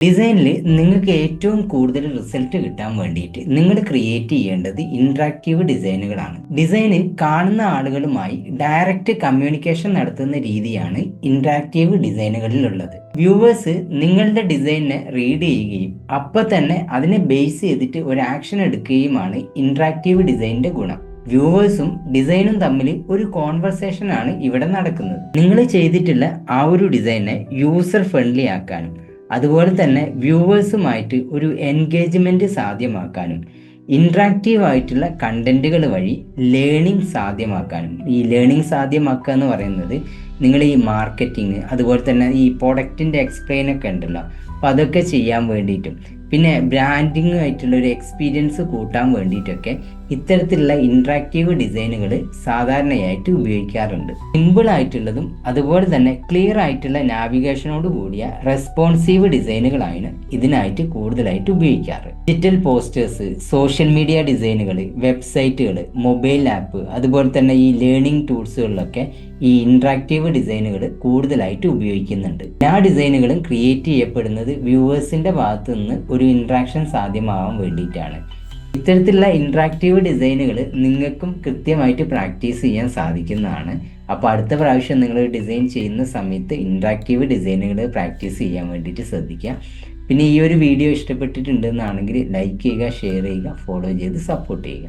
ഡിസൈനിൽ നിങ്ങൾക്ക് ഏറ്റവും കൂടുതൽ റിസൾട്ട് കിട്ടാൻ വേണ്ടിയിട്ട് നിങ്ങൾ ക്രിയേറ്റ് ചെയ്യേണ്ടത് ഇൻട്രാക്റ്റീവ് ഡിസൈനുകളാണ്. ഡിസൈനിൽ കാണുന്ന ആളുകളുമായി ഡയറക്റ്റ് കമ്മ്യൂണിക്കേഷൻ നടത്തുന്ന രീതിയാണ് ഇൻട്രാക്റ്റീവ് ഡിസൈനുകളിലുള്ളത്. വ്യൂവേഴ്സ് നിങ്ങളുടെ ഡിസൈനിനെ റീഡ് ചെയ്യുകയും അപ്പോൾ തന്നെ അതിനെ ബേസ് ചെയ്തിട്ട് ഒരു ആക്ഷൻ എടുക്കുകയുമാണ് ഇൻട്രാക്റ്റീവ് ഡിസൈനിന്റെ ഗുണം. വ്യൂവേഴ്സും ഡിസൈനും തമ്മിൽ ഒരു കോൺവെർസേഷൻ ആണ് ഇവിടെ നടക്കുന്നത്. നിങ്ങൾ ചെയ്തിട്ടുള്ള ആ ഒരു ഡിസൈനെ യൂസർ ഫ്രണ്ട്ലി ആക്കാനും അതുപോലെ തന്നെ വ്യൂവേഴ്സുമായിട്ട് ഒരു എൻഗേജ്മെൻറ്റ് സാധ്യമാക്കാനും ഇൻട്രാക്റ്റീവ് ആയിട്ടുള്ള കണ്ടന്റുകൾ വഴി ലേണിംഗ് സാധ്യമാക്കാനും. ഈ ലേണിംഗ് സാധ്യമാക്കുക എന്ന് പറയുന്നത് നിങ്ങൾ ഈ മാർക്കറ്റിംഗ് അതുപോലെ തന്നെ ഈ പ്രൊഡക്റ്റിൻ്റെ എക്സ്പ്ലെയിനൊക്കെ ഉണ്ടല്ലോ, അപ്പോൾ അതൊക്കെ ചെയ്യാൻ വേണ്ടിയിട്ടും പിന്നെ ബ്രാൻഡിങ് ആയിട്ടുള്ള ഒരു എക്സ്പീരിയൻസ് കൂട്ടാൻ വേണ്ടിയിട്ടൊക്കെ ഇത്തരത്തിലുള്ള ഇൻട്രാക്റ്റീവ് ഡിസൈനുകൾ സാധാരണയായിട്ട് ഉപയോഗിക്കാറുണ്ട്. സിമ്പിൾ ആയിട്ടുള്ളതും അതുപോലെ തന്നെ ക്ലിയർ ആയിട്ടുള്ള നാവിഗേഷനോട് കൂടിയ റെസ്പോൺസീവ് ഡിസൈനുകളാണ് ഇതിനായിട്ട് കൂടുതലായിട്ട് ഉപയോഗിക്കാറ്. ഡിജിറ്റൽ പോസ്റ്റേഴ്സ്, സോഷ്യൽ മീഡിയ ഡിസൈനുകൾ, വെബ്സൈറ്റുകൾ, മൊബൈൽ ആപ്പ് അതുപോലെ തന്നെ ഈ ലേണിംഗ് ടൂൾസുകളിലൊക്കെ ഈ ഇൻട്രാക്റ്റീവ് ഡിസൈനുകൾ കൂടുതലായിട്ട് ഉപയോഗിക്കുന്നുണ്ട്. എല്ലാ ഡിസൈനുകളും ക്രിയേറ്റ് ചെയ്യപ്പെടുന്നത് വ്യൂവേഴ്സിന്റെ ഭാഗത്തു നിന്ന് ഒരു ഇൻട്രാക്ഷൻ സാധ്യമാവാൻ വേണ്ടിയിട്ടാണ്. ഇത്തരത്തിലുള്ള ഇൻട്രാക്റ്റീവ് ഡിസൈനുകൾ നിങ്ങൾക്കും കൃത്യമായിട്ട് പ്രാക്ടീസ് ചെയ്യാൻ സാധിക്കുന്നതാണ്. അപ്പോൾ അടുത്ത പ്രാവശ്യം നിങ്ങൾ ഡിസൈൻ ചെയ്യുന്ന സമയത്ത് ഇൻട്രാക്റ്റീവ് ഡിസൈനുകൾ പ്രാക്ടീസ് ചെയ്യാൻ വേണ്ടിയിട്ട് ശ്രദ്ധിക്കുക. പിന്നെ ഈ ഒരു വീഡിയോ ഇഷ്ടപ്പെട്ടിട്ടുണ്ടെന്നാണെങ്കിൽ ലൈക്ക് ചെയ്യുക, ഷെയർ ചെയ്യുക, ഫോളോ ചെയ്ത് സപ്പോർട്ട് ചെയ്യുക.